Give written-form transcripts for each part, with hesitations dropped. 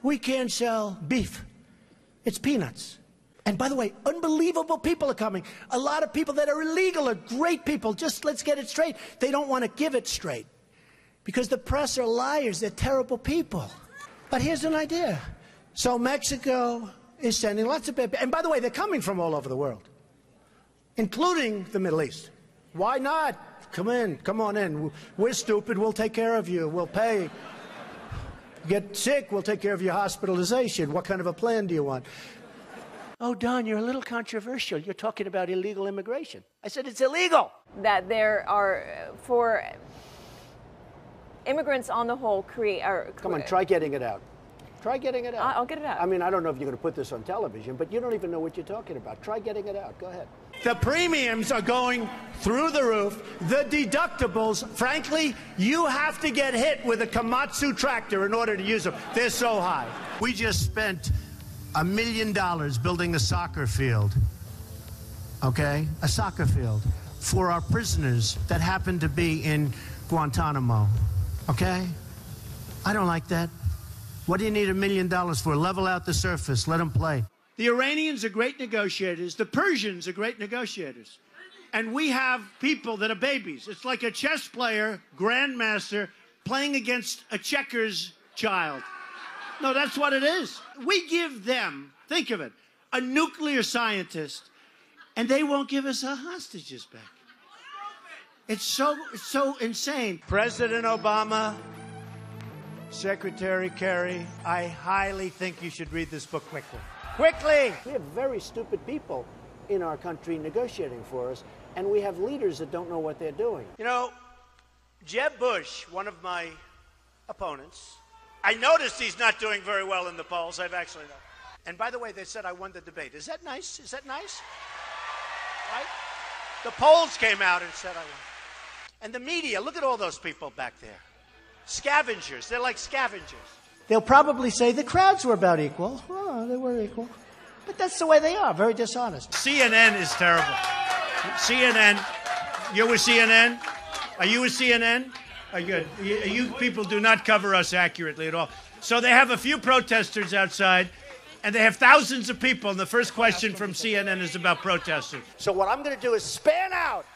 We can't sell beef. It's peanuts. And by the way, unbelievable people are coming. A lot of people that are illegal are great people. Just let's get it straight. They don't want to give it straight. Because the press are liars. They're terrible people. But here's an idea. So Mexico is sending lots of people. And by the way, they're coming from all over the world, including the Middle East. Why not? Come in. Come on in. We're stupid. We'll take care of you. We'll pay. Get sick. We'll take care of your hospitalization. What kind of a plan do you want? Oh, Don, you're a little controversial. You're talking about illegal immigration. I said it's illegal. That there are, for immigrants on the whole, Come on, try getting it out. Try getting it out. I'll get it out. I mean, I don't know if you're going to put this on television, but you don't even know what you're talking about. Try getting it out. Go ahead. The premiums are going through the roof. The deductibles, frankly, you have to get hit with a Komatsu tractor in order to use them. They're so high. We just spent $1 million building a soccer field, okay? A soccer field for our prisoners that happen to be in Guantanamo, okay? I don't like that. What do you need $1 million for? Level out the surface, let them play. The Iranians are great negotiators. The Persians are great negotiators. And we have people that are babies. It's like a chess player, grandmaster, playing against a checkers child. No, that's what it is. We give them, think of it, a nuclear scientist, and they won't give us our hostages back. It's so insane. President Obama, Secretary Kerry, I highly think you should read this book quickly. Quickly! We have very stupid people in our country negotiating for us, and we have leaders that don't know what they're doing. You know, Jeb Bush, one of my opponents, I noticed he's not doing very well in the polls. I've actually noticed. And by the way, they said I won the debate. Is that nice? Is that nice? Right? The polls came out and said I won. And the media, look at all those people back there. Scavengers. They're like scavengers. They'll probably say the crowds were about equal. Oh, they were equal. But that's the way they are, very dishonest. CNN is terrible. CNN. You're with CNN? Are you with CNN? Good. You people do not cover us accurately at all. So they have a few protesters outside, and they have thousands of people, and the first question from CNN is about protesters. So what I'm going to do is span out.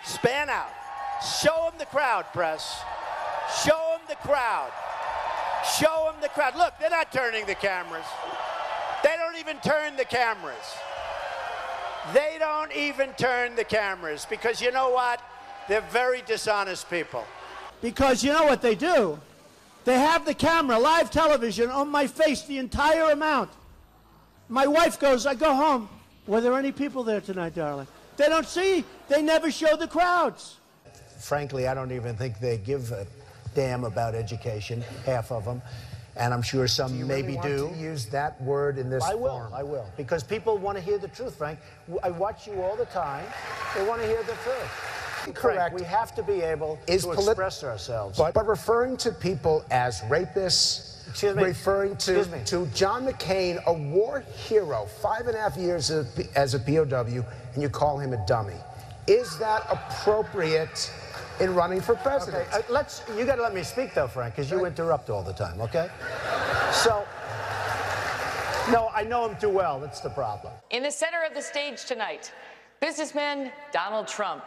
Span out. Show them the crowd, press. Show them the crowd. Show them the crowd. Look, they're not turning the cameras. They don't even turn the cameras. They don't even turn the cameras because you know what? They're very dishonest people. Because you know what they do? They have the camera, live television, on my face the entire amount. My wife goes, I go home. Were there any people there tonight, darling? They don't see. They never show the crowds. Frankly, I don't even think they give a damn about education, half of them. And I'm sure some maybe do. Want to use that word in this form? I will. Because people want to hear the truth, Frank. I watch you all the time. They want to hear the truth. Correct. We have to be able to express ourselves. But referring to people as rapists, referring to John McCain, a war hero, 5.5 years as a POW, and you call him a dummy. Is that appropriate in running for president? Okay, you got to let me speak, though, Frank, because you interrupt all the time, okay? So, no, I know him too well. That's the problem. In the center of the stage tonight, businessman Donald Trump.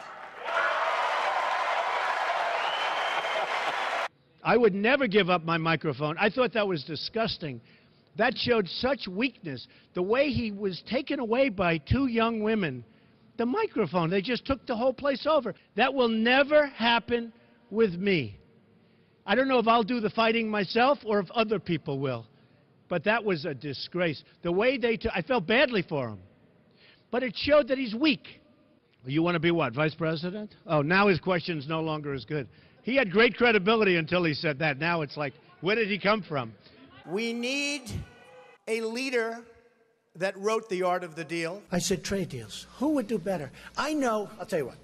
I would never give up my microphone. I thought that was disgusting. That showed such weakness. The way he was taken away by two young women. The microphone, they just took the whole place over. That will never happen with me. I don't know if I'll do the fighting myself or if other people will. But that was a disgrace. The way I felt badly for him. But it showed that he's weak. You want to be what, vice president? Oh, now his question's no longer as good. He had great credibility until he said that. Now it's like, where did he come from? We need a leader that wrote The Art of the Deal. I said trade deals. Who would do better? I know, I'll tell you what.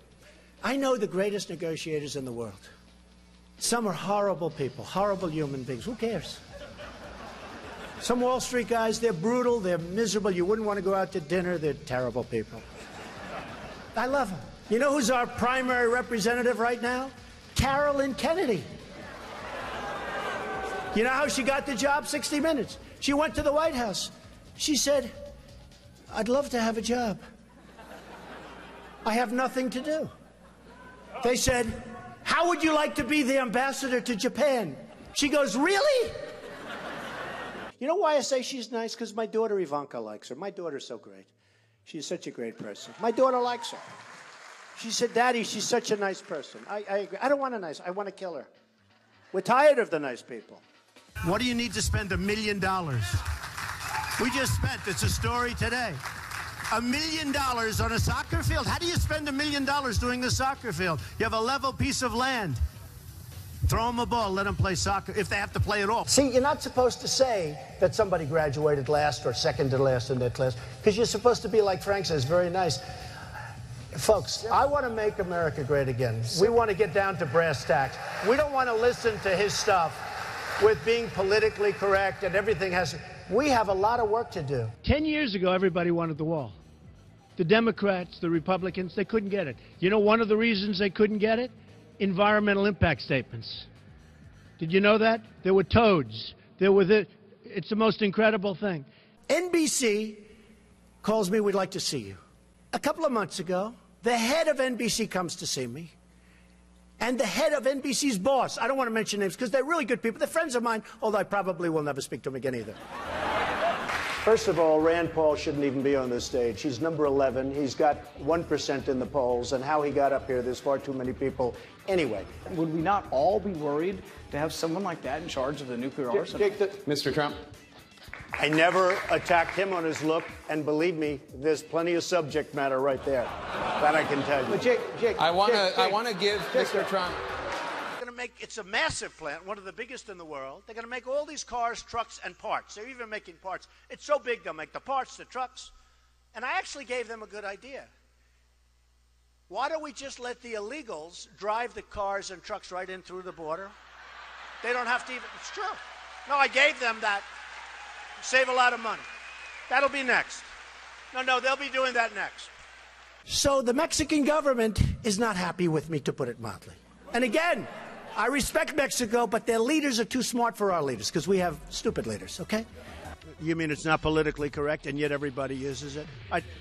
I know the greatest negotiators in the world. Some are horrible people, horrible human beings. Who cares? Some Wall Street guys, they're brutal, they're miserable. You wouldn't want to go out to dinner. They're terrible people. I love them. You know who's our primary representative right now? Carolyn Kennedy. You know how she got the job? 60 Minutes. She went to the White House. She said, I'd love to have a job. I have nothing to do. They said, how would you like to be the ambassador to Japan? She goes, really? You know why I say she's nice? Because my daughter Ivanka likes her. My daughter's so great. She's such a great person. My daughter likes her. She said, Daddy, she's such a nice person. I agree. I don't want a nice, I want to kill her. We're tired of the nice people. What do you need to spend $1 million? We just spent, it's a story today, $1 million on a soccer field. How do you spend $1 million doing the soccer field? You have a level piece of land. Throw them a ball, let them play soccer, if they have to play at all. See, you're not supposed to say that somebody graduated last or second to last in their class, because you're supposed to be, like Frank says, very nice. Folks, I want to make America great again. We want to get down to brass tacks. We don't want to listen to his stuff with being politically correct and everything has... We have a lot of work to do. 10 years ago, everybody wanted the wall. The Democrats, the Republicans, they couldn't get it. You know one of the reasons they couldn't get it? Environmental impact statements. Did you know that? There were toads. There were it's the most incredible thing. NBC calls me, we'd like to see you. A couple of months ago, the head of NBC comes to see me. And the head of NBC's boss, I don't want to mention names because they're really good people. They're friends of mine, although I probably will never speak to them again either. First of all, Rand Paul shouldn't even be on this stage. He's number 11. He's got 1% in the polls. And how he got up here, there's far too many people. Anyway. Would we not all be worried to have someone like that in charge of the nuclear arsenal? Mr. Trump. I never attacked him on his look. And believe me, there's plenty of subject matter right there. That I can tell you. But Jake, I want to give Mr. Trump. It's a massive plant, one of the biggest in the world. They're going to make all these cars, trucks, and parts. They're even making parts. It's so big, they'll make the parts, the trucks. And I actually gave them a good idea. Why don't we just let the illegals drive the cars and trucks right in through the border? They don't have to even, it's true. No, I gave them that. Save a lot of money. That'll be next. No, they'll be doing that next. So the Mexican government is not happy with me, to put it mildly. And again, I respect Mexico, but their leaders are too smart for our leaders, because we have stupid leaders, okay? You mean it's not politically correct, and yet everybody uses it?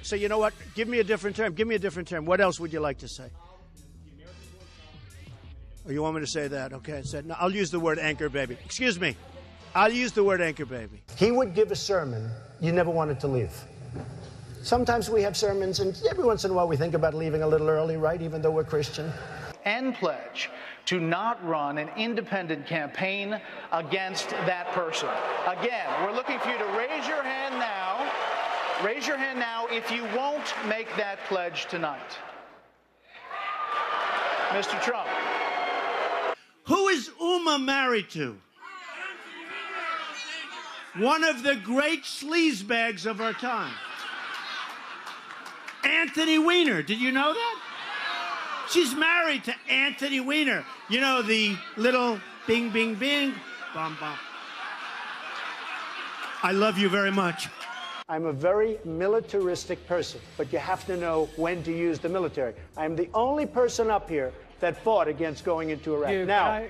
So you know what? Give me a different term. Give me a different term. What else would you like to say? Oh, you want me to say that? Okay. No, I'll use the word anchor baby. Excuse me. I'll use the word anchor baby. He would give a sermon you never wanted to leave. Sometimes we have sermons, and every once in a while we think about leaving a little early, right, even though we're Christian. and pledge to not run an independent campaign against that person. Again, we're looking for you to raise your hand now. Raise your hand now if you won't make that pledge tonight. Mr. Trump. Who is Uma married to? One of the great sleazebags of our time. Anthony Weiner. Did you know that? She's married to Anthony Weiner. You know, the little bing, bing, bing, bum, bum. I love you very much. I'm a very militaristic person, but you have to know when to use the military. I'm the only person up here that fought against going into Iraq. Hugh,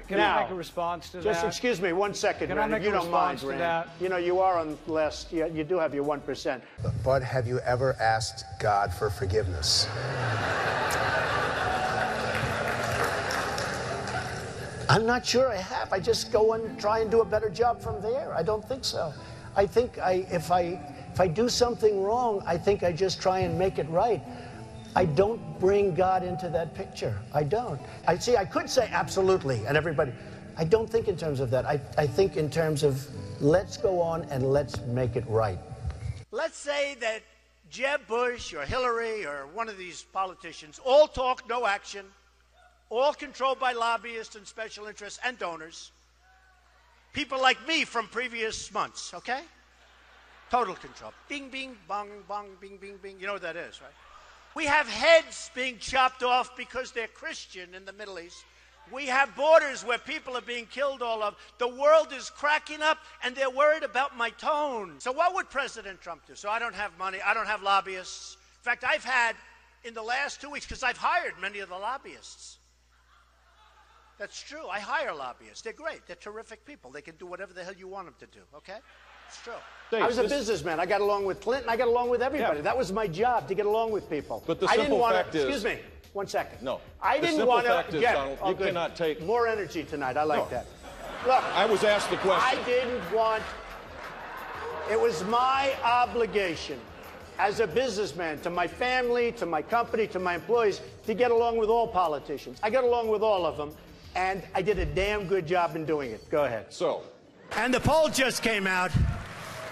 can I make a response to that? Just excuse me 1 second, Rand, if you don't mind, Rand. You know, you are on less, you do have your 1%. But have you ever asked God for forgiveness? I'm not sure I have. I just go and try and do a better job from there. I don't think so. I think if I do something wrong, I think I just try and make it right. I don't bring God into that picture. I don't. I could say absolutely, and everybody. I don't think in terms of that. I think in terms of let's go on and let's make it right. Let's say that Jeb Bush or Hillary or one of these politicians, all talk, no action, all controlled by lobbyists and special interests and donors. People like me from previous months, okay? Total control. Bing, bing, bong, bong, bing, bing, bing. You know what that is, right? We have heads being chopped off because they're Christian in the Middle East. We have borders where people are being killed all over. The world is cracking up, and they're worried about my tone. So what would President Trump do? So I don't have money. I don't have lobbyists. In fact, I've had, in the last 2 weeks, because I've hired many of the lobbyists. That's true. I hire lobbyists. They're great. They're terrific people. They can do whatever the hell you want them to do, okay? It's true. I was a this- businessman. I got along with Clinton. I got along with everybody. Yeah. That was my job, to get along with people. But the I didn't simple want fact to. is- Excuse me. 1 second. No. I The didn't simple want fact to. is, Jeff, Donald, oh, you good. cannot take- More energy tonight. I like No. that. Look. I was asked the question. I didn't want. It was my obligation as a businessman to my family, to my company, to my employees, to get along with all politicians. I got along with all of them, and I did a damn good job in doing it. Go ahead. So, And the poll just came out,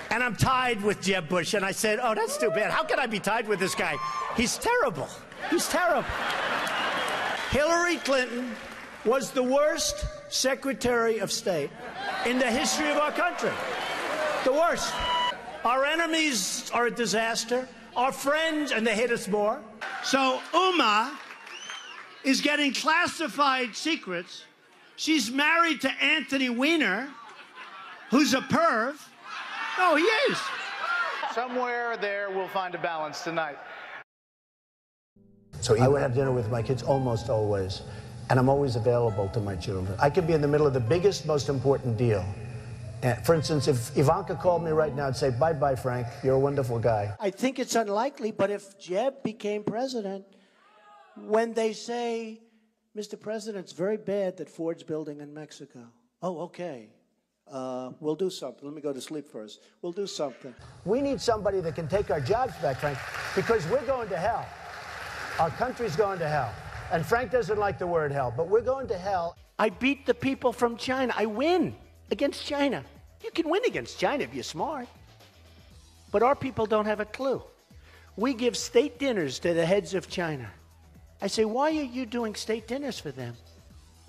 and I'm tied with Jeb Bush. And I said, oh, that's too bad. How can I be tied with this guy? He's terrible. He's terrible. Hillary Clinton was the worst Secretary of State in the history of our country. The worst. Our enemies are a disaster. Our friends, and they hate us more. So Uma is getting classified secrets. She's married to Anthony Weiner, who's a perv. Oh, he is. Somewhere there we'll find a balance tonight. So I would have dinner with my kids almost always, and I'm always available to my children. I could be in the middle of the biggest, most important deal. For instance, if Ivanka called me right now and say, bye-bye, Frank, you're a wonderful guy. I think it's unlikely, but if Jeb became president, when they say, Mr. President, it's very bad that Ford's building in Mexico. Oh, okay. We'll do something. Let me go to sleep first. We'll do something. We need somebody that can take our jobs back, Frank, because we're going to hell. Our country's going to hell. And Frank doesn't like the word hell, but we're going to hell. I beat the people from China. I win against China. You can win against China if you're smart. But our people don't have a clue. We give state dinners to the heads of China. I say, why are you doing state dinners for them?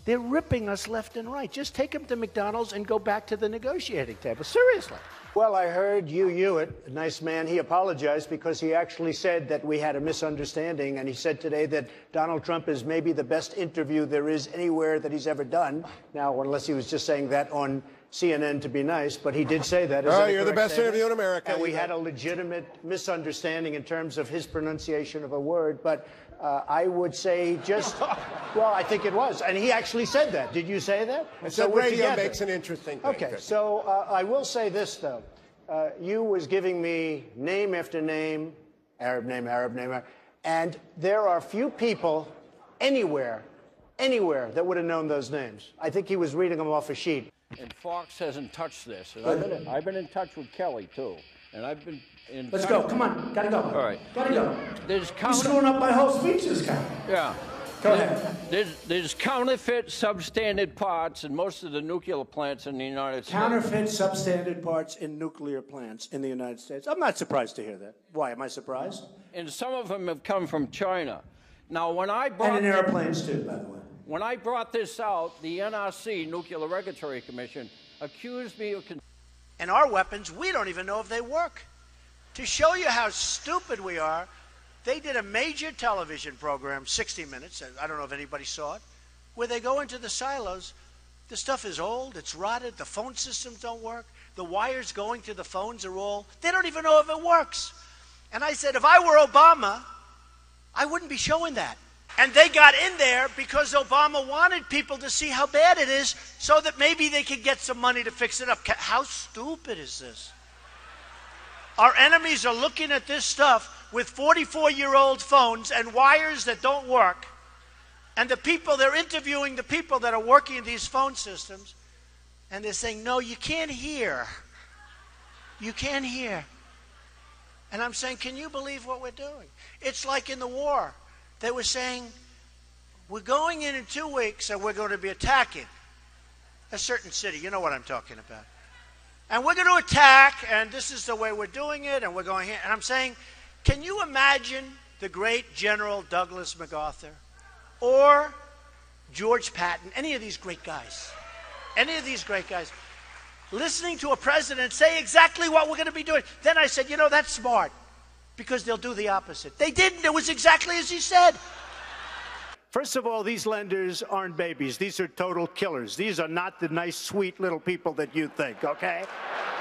They're ripping us left and right. Just take them to McDonald's and go back to the negotiating table. Seriously. Well, I heard Hugh Hewitt, a nice man, he apologized because he actually said that we had a misunderstanding, and he said today that Donald Trump is maybe the best interview there is anywhere that he's ever done. Now, unless he was just saying that on CNN to be nice, but he did say that. Oh, you're the best interview in America. And we had a legitimate misunderstanding in terms of his pronunciation of a word, but I would say just, well, I think it was. And he actually said that. Did you say that? And so radio makes an interesting thing. Okay, so I will say this, though. You was giving me name after name, Arab name, and there are few people anywhere that would have known those names. I think he was reading them off a sheet. And Fox hasn't touched this. And I've been in touch with Kelly, too. And I've been in Let's go. Come on. Gotta go. All right. Gotta go. There's You're screwing up my whole speech, this guy. Yeah. Go ahead. There's counterfeit substandard parts in most of the nuclear plants in the United States. Counterfeit substandard parts in nuclear plants in the United States. I'm not surprised to hear that. Why? Am I surprised? And some of them have come from China. Now, when I brought... And in airplanes, too, by the way. When I brought this out, the NRC, Nuclear Regulatory Commission, accused me of... And our weapons, we don't even know if they work. To show you how stupid we are, they did a major television program, 60 Minutes, I don't know if anybody saw it, where they go into the silos. The stuff is old, it's rotted, the phone systems don't work, the wires going to the phones are all, they don't even know if it works. And I said, if I were Obama, I wouldn't be showing that. And they got in there because Obama wanted people to see how bad it is so that maybe they could get some money to fix it up. How stupid is this? Our enemies are looking at this stuff with 44-year-old phones and wires that don't work. And the people, they're interviewing the people that are working in these phone systems. And they're saying, no, you can't hear. You can't hear. And I'm saying, can you believe what we're doing? It's like in the war. They were saying, we're going in 2 weeks and we're going to be attacking a certain city. You know what I'm talking about. And we're going to attack, and this is the way we're doing it, and we're going here. And I'm saying, can you imagine the great General Douglas MacArthur or George Patton, any of these great guys, listening to a president say exactly what we're going to be doing? Then I said, you know, that's smart, because they'll do the opposite. They didn't. It was exactly as he said. First of all, these lenders aren't babies. These are total killers. These are not the nice, sweet little people that you think, okay?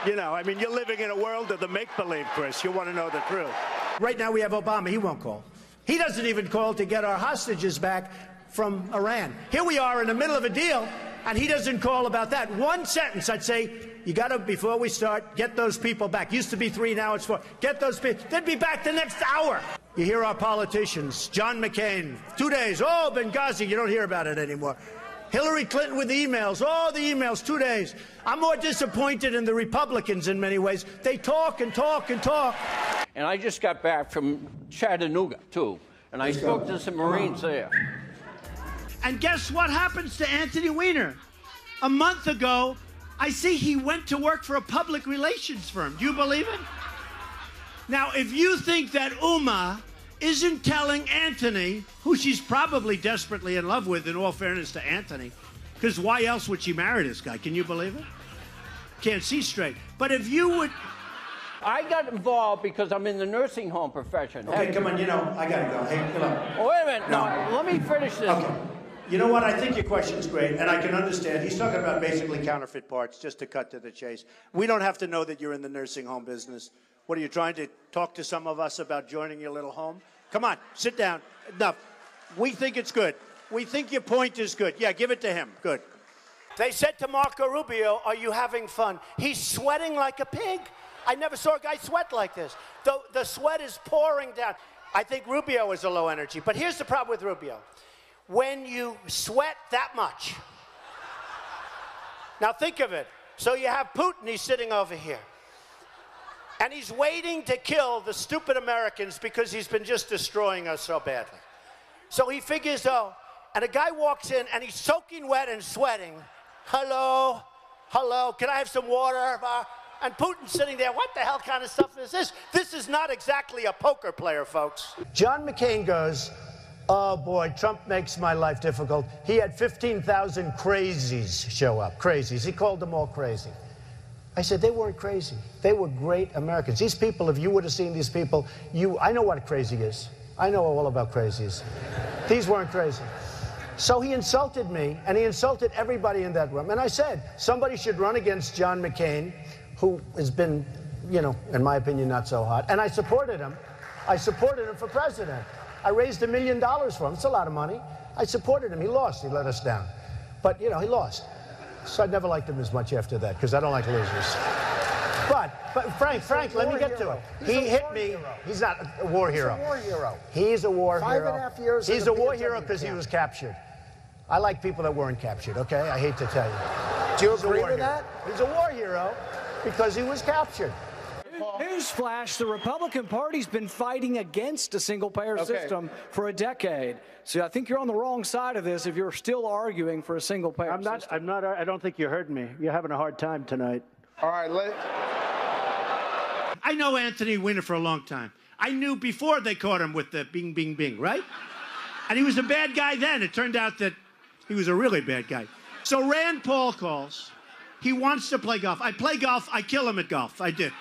You know, I mean, you're living in a world of the make-believe, Chris. You want to know the truth. Right now we have Obama. He won't call. He doesn't even call to get our hostages back from Iran. Here we are in the middle of a deal, and he doesn't call about that. One sentence, I'd say, you got to, before we start, get those people back. Used to be 3, now it's 4. Get those people. They'd be back the next hour. You hear our politicians. John McCain, 2 days. Oh, Benghazi, you don't hear about it anymore. Hillary Clinton with the emails. Oh, the emails, 2 days. I'm more disappointed in the Republicans in many ways. They talk and talk and talk. And I just got back from Chattanooga, too. And I spoke to some Marines there. And guess what happens to Anthony Weiner? A month ago, I see he went to work for a public relations firm. Do you believe it? Now, if you think that Uma isn't telling Anthony, who she's probably desperately in love with, in all fairness to Anthony, because why else would she marry this guy? Can you believe it? Can't see straight. But if you would... I got involved because I'm in the nursing home profession. Okay, come on, you know, I got to go. Hey, come on. Oh, wait a minute. No, let me finish this. Okay. You know what? I think your question's great, and I can understand. He's talking about basically counterfeit parts, just to cut to the chase. We don't have to know that you're in the nursing home business. What are you trying to talk to some of us about joining your little home? Come on, sit down. Enough. We think it's good. We think your point is good. Yeah, give it to him. Good. They said to Marco Rubio, are you having fun? He's sweating like a pig. I never saw a guy sweat like this. The sweat is pouring down. I think Rubio is a low energy. But here's the problem with Rubio. When you sweat that much, now think of it. So you have Putin, he's sitting over here. And he's waiting to kill the stupid Americans because he's been just destroying us so badly. So he figures, oh, and a guy walks in and he's soaking wet and sweating. Hello, hello, can I have some water? And Putin's sitting there, what the hell kind of stuff is this? This is not exactly a poker player, folks. John McCain goes, oh boy, Trump makes my life difficult. He had 15,000 crazies show up, crazies. He called them all crazy. I said, they weren't crazy. They were great Americans. These people, if you would have seen these people, I know what a crazy is. I know all about crazies. These weren't crazy. So he insulted me, and he insulted everybody in that room. And I said, somebody should run against John McCain, who has been, you know, in my opinion, not so hot. And I supported him. I supported him for president. I raised $1 million for him. It's a lot of money. I supported him. He lost. He let us down. But, you know, he lost. So I never liked him as much after that, because I don't like losers. But Frank, let me get to it. He hit me. He's not a war hero. He's a war hero. He's a war hero. 5.5 years. He's a war hero because he was captured. I like people that weren't captured, okay? I hate to tell you. Do you agree with that? He's a war hero because he was captured. Newsflash, the Republican Party's been fighting against a single-payer system for a decade. So I think you're on the wrong side of this if you're still arguing for a single-payer system. I don't think you heard me. You're having a hard time tonight. All right, I know Anthony Weiner for a long time. I knew before they caught him with the bing, bing, bing, right? And he was a bad guy then. It turned out that he was a really bad guy. So Rand Paul calls. He wants to play golf. I play golf. I kill him at golf. I did.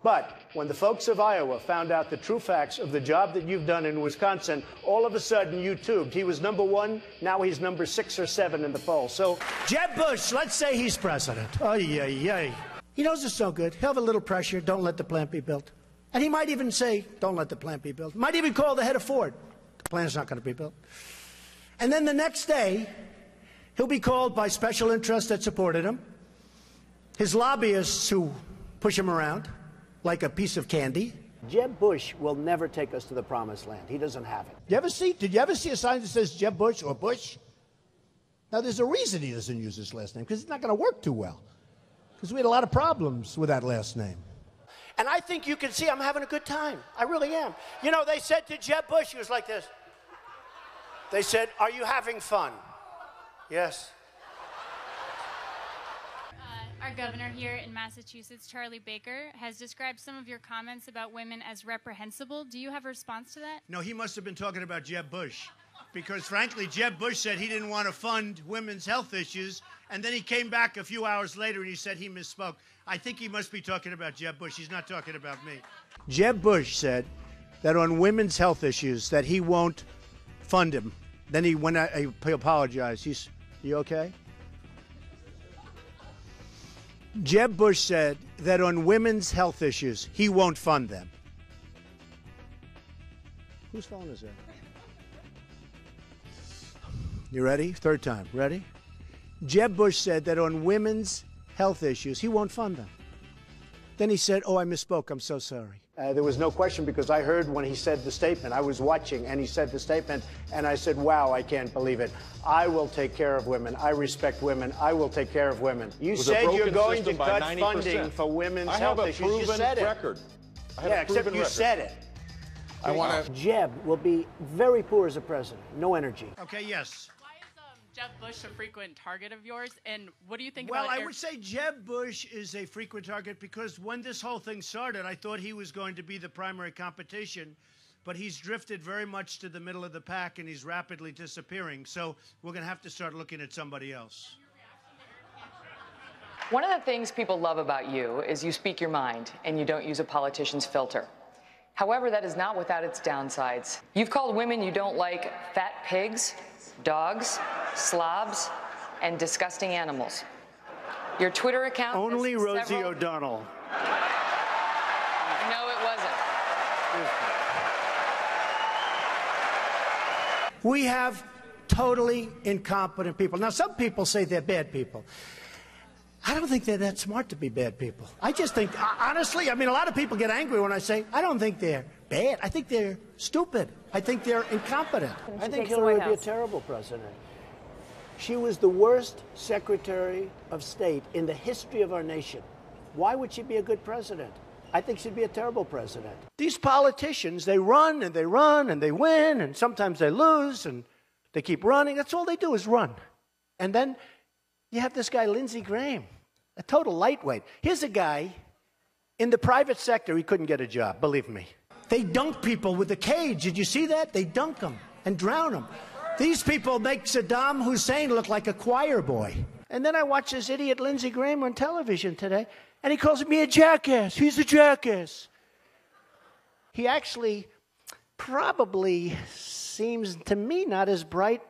But when the folks of Iowa found out the true facts of the job that you've done in Wisconsin, all of a sudden you tubed. He was #1, now he's number 6 or 7 in the poll. So Jeb Bush, let's say he's president. Oh, yeah. He knows it's no good. He'll have a little pressure. Don't let the plant be built. And he might even say, don't let the plant be built. Might even call the head of Ford. The plant's not going to be built. And then the next day, he'll be called by special interests that supported him, his lobbyists who push him around like a piece of candy. Jeb Bush will never take us to the promised land. He doesn't have it. Did you ever see a sign that says Jeb Bush or Bush? Now, there's a reason he doesn't use his last name, because it's not going to work too well. Because we had a lot of problems with that last name. And I think you can see I'm having a good time. I really am. You know, they said to Jeb Bush, he was like this. They said, are you having fun? Yes. Our governor here in Massachusetts, Charlie Baker, has described some of your comments about women as reprehensible. Do you have a response to that? No, he must have been talking about Jeb Bush. Because, frankly, Jeb Bush said he didn't want to fund women's health issues, and then he came back a few hours later and he said he misspoke. I think he must be talking about Jeb Bush. He's not talking about me. Jeb Bush said that on women's health issues that he won't fund him. Then he apologized. You okay? Jeb Bush said that on women's health issues, he won't fund them. Whose phone is that? You ready? Third time. Ready? Jeb Bush said that on women's health issues, he won't fund them. Then he said, oh, I misspoke. I'm so sorry. There was no question because I heard when he said the statement. I was watching and he said the statement and I said, wow, I can't believe it. I will take care of women. I respect women. I will take care of women. You said you're going to cut funding for women's health issues. You said it. Yeah, except you said it. I want to. Jeb will be very poor as a president. No energy. Okay, yes. Jeb Bush a frequent target of yours, and what do you think Well, about I would say Jeb Bush is a frequent target because when this whole thing started, I thought he was going to be the primary competition, but he's drifted very much to the middle of the pack, and he's rapidly disappearing. So we're going to have to start looking at somebody else. One of the things people love about you is you speak your mind, and you don't use a politician's filter. However, that is not without its downsides. You've called women you don't like fat pigs, dogs, slobs, and disgusting animals. Your Twitter account... Only Rosie O'Donnell. No, it wasn't. We have totally incompetent people. Now, some people say they're bad people. I don't think they're that smart to be bad people. I just think, honestly, I mean, a lot of people get angry when I say, I don't think they're bad. I think they're stupid. I think they're incompetent. I think Hillary would be a terrible president. She was the worst Secretary of State in the history of our nation. Why would she be a good president? I think she'd be a terrible president. These politicians, they run and they run and they win, and sometimes they lose and they keep running. That's all they do is run. And then you have this guy, Lindsey Graham, a total lightweight. Here's a guy in the private sector, he couldn't get a job, believe me. They dunk people with a cage. Did you see that? They dunk them and drown them. These people make Saddam Hussein look like a choir boy. And then I watch this idiot Lindsey Graham on television today, and he calls me a jackass. He's a jackass. He actually probably seems to me not as bright,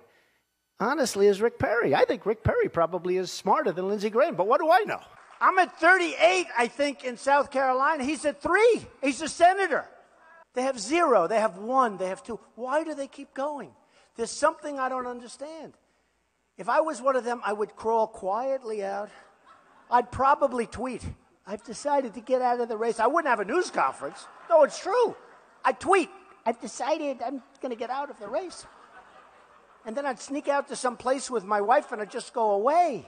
honestly, as Rick Perry. I think Rick Perry probably is smarter than Lindsey Graham, but what do I know? I'm at 38, I think, in South Carolina. He's at 3. He's a senator. They have 0. They have 1. They have 2. Why do they keep going? There's something I don't understand. If I was one of them, I would crawl quietly out. I'd probably tweet, I've decided to get out of the race. I wouldn't have a news conference. No, it's true. I'd tweet, I've decided I'm going to get out of the race. And then I'd sneak out to some place with my wife and I'd just go away.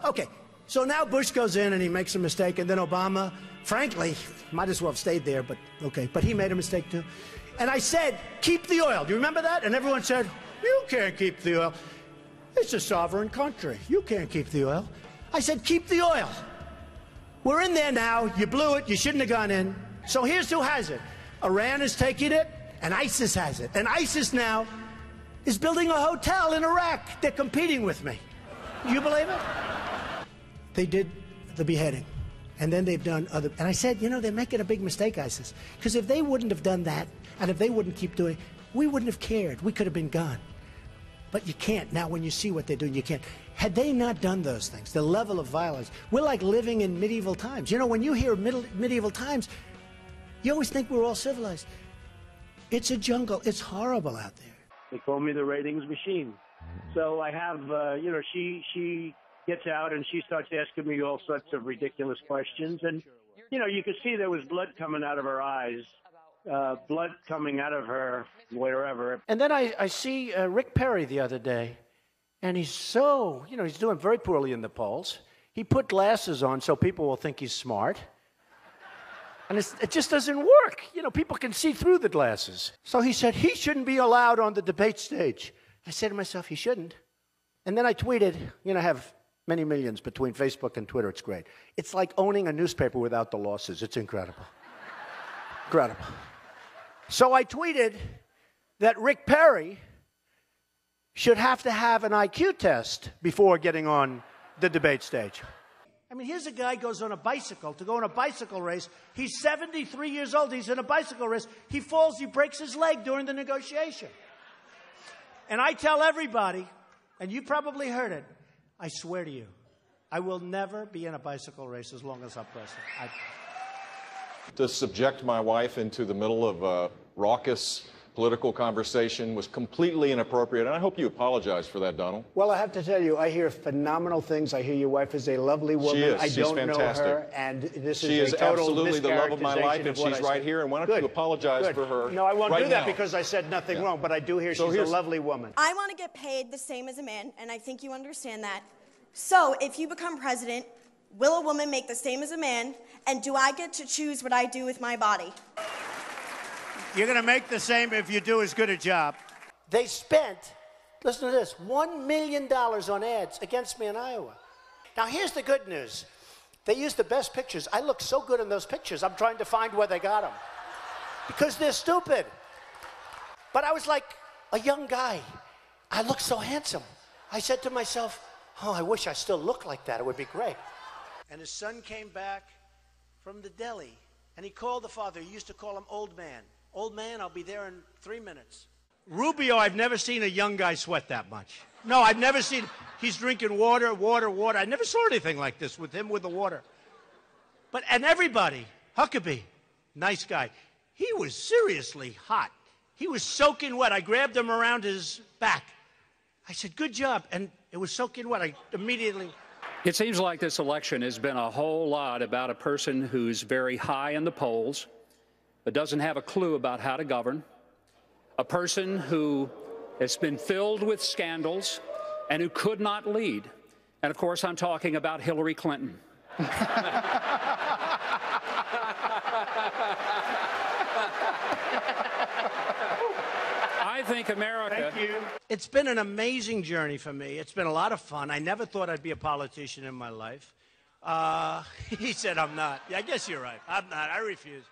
Okay, so now Bush goes in and he makes a mistake, and then Obama, frankly, might as well have stayed there, but okay, but he made a mistake too. And I said, keep the oil. Do you remember that? And everyone said, you can't keep the oil. It's a sovereign country. You can't keep the oil. I said, keep the oil. We're in there now. You blew it. You shouldn't have gone in. So here's who has it. Iran is taking it, and ISIS has it. And ISIS now is building a hotel in Iraq. They're competing with me. Do you believe it? They did the beheading. And then they've done other... And I said, you know, they're making a big mistake, ISIS. Because if they wouldn't have done that, and if they wouldn't keep doing it, we wouldn't have cared. We could have been gone. But you can't. Now, when you see what they're doing, you can't. Had they not done those things, the level of violence, we're like living in medieval times. You know, when you hear medieval times, you always think we're all civilized. It's a jungle. It's horrible out there. They call me the ratings machine. So I have, you know, she gets out and she starts asking me all sorts of ridiculous questions. And, you know, you could see there was blood coming out of her eyes, blood coming out of her wherever. And then I see Rick Perry the other day, and he's so, you know, he's doing very poorly in the polls. He put glasses on so people will think he's smart. And it just doesn't work. You know, people can see through the glasses. So he said he shouldn't be allowed on the debate stage. I said to myself, he shouldn't. And then I tweeted, you know, I have many millions between Facebook and Twitter. It's great. It's like owning a newspaper without the losses. It's incredible. Incredible. So I tweeted that Rick Perry should have to have an IQ test before getting on the debate stage. I mean, here's a guy goes on a bicycle to go on a bicycle race. He's 73 years old. He's in a bicycle race. He falls. He breaks his leg during the negotiation. And I tell everybody, and you probably heard it, I swear to you, I will never be in a bicycle race as long as I'm president. To subject my wife into the middle of a raucous political conversation was completely inappropriate, and I hope you apologize for that, Donald. Well, I have to tell you, I hear phenomenal things. I hear your wife is a lovely woman. She is. I She's don't fantastic. know her, and this she is is a total absolutely the love of my life, and mischaracterization of she's what I right said. here. And why don't Good. you apologize Good. for her? No, I won't right do that now. because I said nothing wrong, but I do hear she's a lovely woman. I want to get paid the same as a man, and I think you understand that. So, if you become president, will a woman make the same as a man, and do I get to choose what I do with my body? You're going to make the same if you do as good a job. They spent, listen to this, $1 million on ads against me in Iowa. Now, here's the good news. They used the best pictures. I look so good in those pictures, I'm trying to find where they got them. Because they're stupid. But I was like a young guy. I looked so handsome. I said to myself, oh, I wish I still looked like that. It would be great. And his son came back from the deli, and he called the father. He used to call him Old Man. Old man, I'll be there in 3 minutes. Rubio, I've never seen a young guy sweat that much. No, I've never seen, he's drinking water. I never saw anything like this with him with the water. And everybody, Huckabee, nice guy, he was seriously hot. He was soaking wet. I grabbed him around his back. I said, good job. And it was soaking wet. I immediately... It seems like this election has been a whole lot about a person who's very high in the polls, but doesn't have a clue about how to govern, a person who has been filled with scandals and who could not lead. And, of course, I'm talking about Hillary Clinton. I think America... Thank you. It's been an amazing journey for me. It's been a lot of fun. I never thought I'd be a politician in my life. He said I'm not. Yeah, I guess you're right. I'm not. I refuse.